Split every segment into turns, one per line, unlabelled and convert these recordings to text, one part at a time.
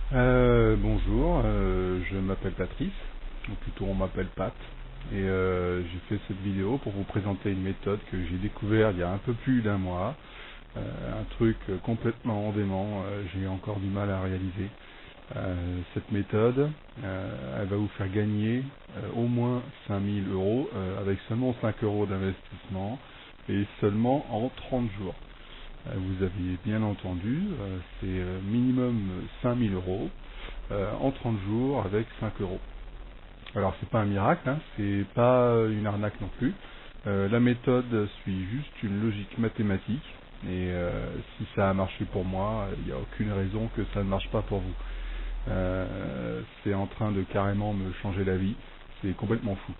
Bonjour, je m'appelle Patrice, ou plutôt on m'appelle Pat, et j'ai fait cette vidéo pour vous présenter une méthode que j'ai découvert il y a un peu plus d'un mois, un truc complètement dément, j'ai encore du mal à réaliser. Cette méthode, elle va vous faire gagner au moins 5000 euros avec seulement 5 euros d'investissement et seulement en 30 jours. Vous aviez bien entendu, c'est minimum 5000 euros en 30 jours avec 5 euros. Alors c'est pas un miracle, hein, c'est pas une arnaque non plus. La méthode suit juste une logique mathématique et si ça a marché pour moi, il n'y a aucune raison que ça ne marche pas pour vous. C'est en train de carrément me changer la vie, c'est complètement fou.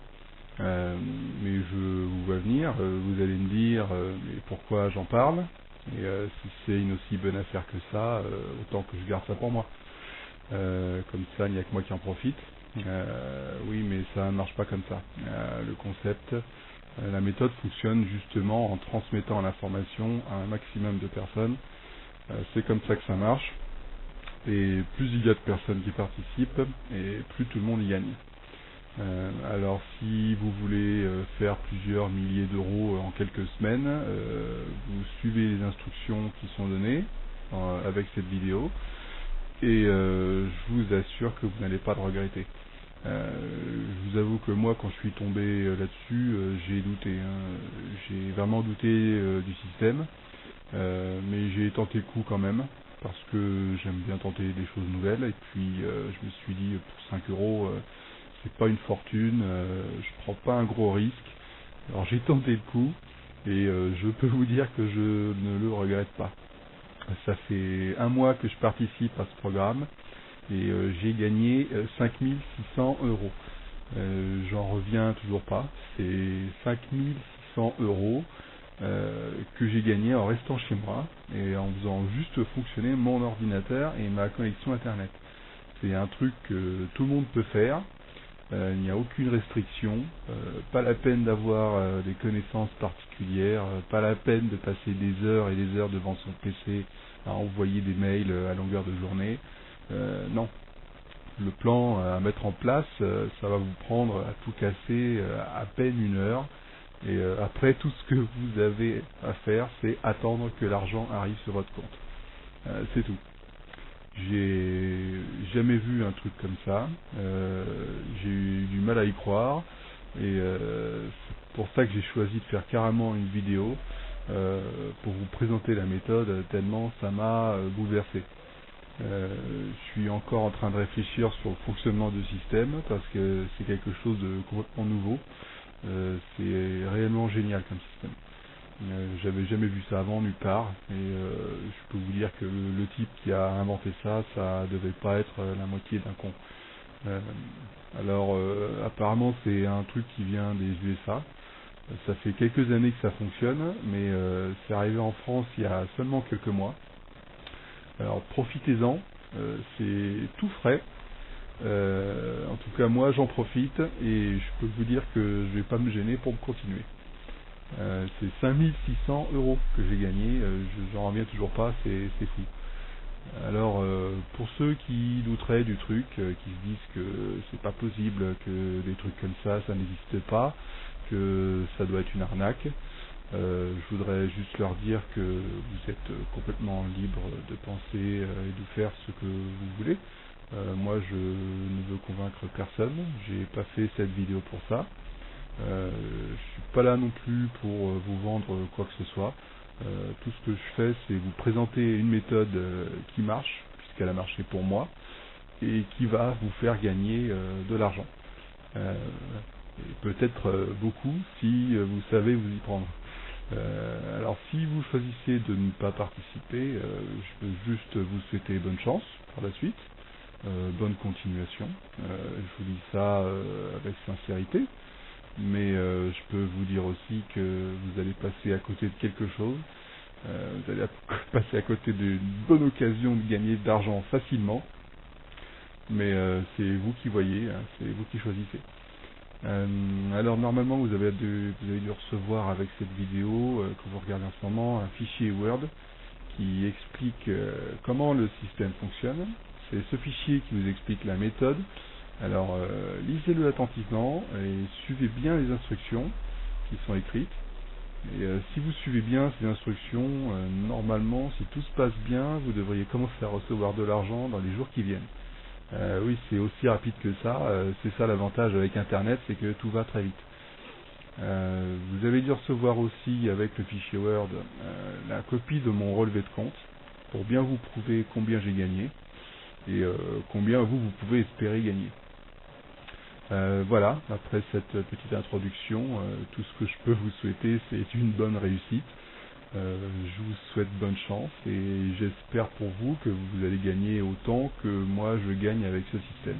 Mais je vous vois venir, vous allez me dire mais pourquoi j'en parle, et si c'est une aussi bonne affaire que ça, autant que je garde ça pour moi. Comme ça, il n'y a que moi qui en profite. Oui, mais ça ne marche pas comme ça. Le concept, la méthode fonctionne justement en transmettant l'information à un maximum de personnes. C'est comme ça que ça marche. Et plus il y a de personnes qui participent, et plus tout le monde y gagne. Alors si vous voulez faire plusieurs milliers d'euros en quelques semaines, vous suivez les instructions qui sont données avec cette vidéo et je vous assure que vous n'allez pas le regretter. Je vous avoue que moi quand je suis tombé là-dessus, j'ai douté, hein. J'ai vraiment douté du système, mais j'ai tenté le coup quand même parce que j'aime bien tenter des choses nouvelles et puis je me suis dit pour 5 euros c'est pas une fortune, je prends pas un gros risque. Alors j'ai tenté le coup et je peux vous dire que je ne le regrette pas. Ça fait un mois que je participe à ce programme et j'ai gagné 5600 euros. J'en reviens toujours pas. C'est 5600 euros que j'ai gagné en restant chez moi et en faisant juste fonctionner mon ordinateur et ma connexion internet. C'est un truc que tout le monde peut faire. Il n'y a aucune restriction, pas la peine d'avoir des connaissances particulières, pas la peine de passer des heures et des heures devant son PC à envoyer des mails à longueur de journée. Non, le plan à mettre en place, ça va vous prendre à tout casser à peine une heure. Et après, tout ce que vous avez à faire, c'est attendre que l'argent arrive sur votre compte. C'est tout. J'ai jamais vu un truc comme ça. J'ai eu du mal à y croire. Et c'est pour ça que j'ai choisi de faire carrément une vidéo pour vous présenter la méthode tellement ça m'a bouleversé. Je suis encore en train de réfléchir sur le fonctionnement du système parce que c'est quelque chose de complètement nouveau. C'est réellement génial comme système. J'avais jamais vu ça avant nulle part et je peux vous dire que le type qui a inventé ça, ça devait pas être la moitié d'un con. Euh, alors apparemment c'est un truc qui vient des USA. Ça fait quelques années que ça fonctionne, mais c'est arrivé en France il y a seulement quelques mois. Alors profitez-en, c'est tout frais. En tout cas moi j'en profite et je peux vous dire que je vais pas me gêner pour continuer. C'est 5600 euros que j'ai gagné, j'en reviens toujours pas, c'est fou. Alors pour ceux qui douteraient du truc, qui se disent que c'est pas possible, que des trucs comme ça n'existe pas, que ça doit être une arnaque, je voudrais juste leur dire que vous êtes complètement libre de penser et de faire ce que vous voulez. Moi je ne veux convaincre personne, j'ai pas fait cette vidéo pour ça. Je suis pas là non plus pour vous vendre quoi que ce soit. Tout ce que je fais, c'est vous présenter une méthode qui marche, puisqu'elle a marché pour moi, et qui va vous faire gagner de l'argent. Euh, et peut-être beaucoup si vous savez vous y prendre. Alors si vous choisissez de ne pas participer, je peux juste vous souhaiter bonne chance pour la suite, bonne continuation. Je vous dis ça avec sincérité. Mais je peux vous dire aussi que vous allez passer à côté de quelque chose. Vous allez passer à côté d'une bonne occasion de gagner de l'argent facilement. Mais c'est vous qui voyez, hein, c'est vous qui choisissez. Alors normalement vous avez dû recevoir avec cette vidéo que vous regardez en ce moment un fichier Word qui explique comment le système fonctionne. c'est ce fichier qui vous explique la méthode. Alors lisez-le attentivement et suivez bien les instructions qui sont écrites. Et si vous suivez bien ces instructions, normalement, si tout se passe bien, vous devriez commencer à recevoir de l'argent dans les jours qui viennent. Oui, c'est aussi rapide que ça. C'est ça l'avantage avec Internet, c'est que tout va très vite. Vous avez dû recevoir aussi avec le fichier Word la copie de mon relevé de compte pour bien vous prouver combien j'ai gagné et combien vous pouvez espérer gagner. Voilà, après cette petite introduction, tout ce que je peux vous souhaiter, c'est une bonne réussite. Je vous souhaite bonne chance et j'espère pour vous que vous allez gagner autant que moi je gagne avec ce système.